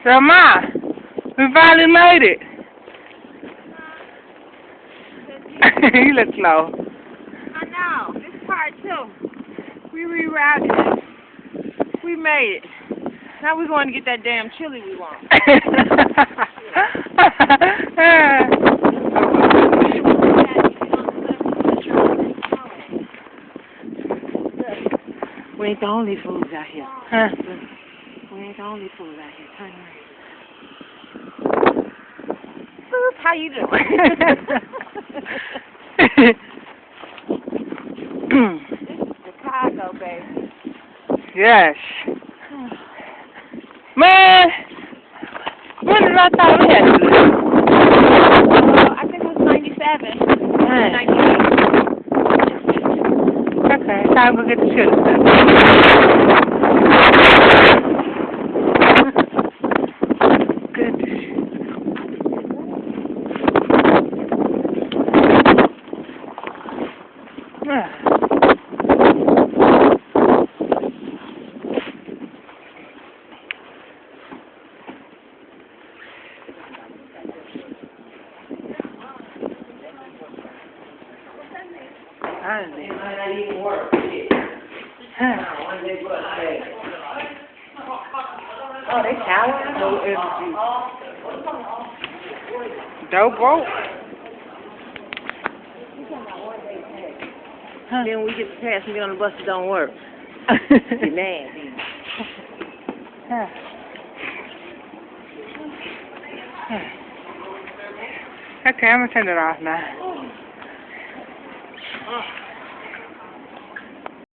So, Ma, we finally made it. You look slow. I know. This is part 2. We rerouted it. We made it. Now we're going to get that damn chili we want. We ain't the only fools out here. Huh? We ain't the only fools out here. Turn around. Boop, how you doing? Chicago, baby. Yes. Man, when did I thought we had to do this? I think it was 97. 98. Okay, time to go get the chili stuff. Good. It might not even work. Oh, they shower? No energy. Dope broke. Then when we get the pass and get on the bus, it don't work. Get mad. Okay, I'm gonna turn it off now.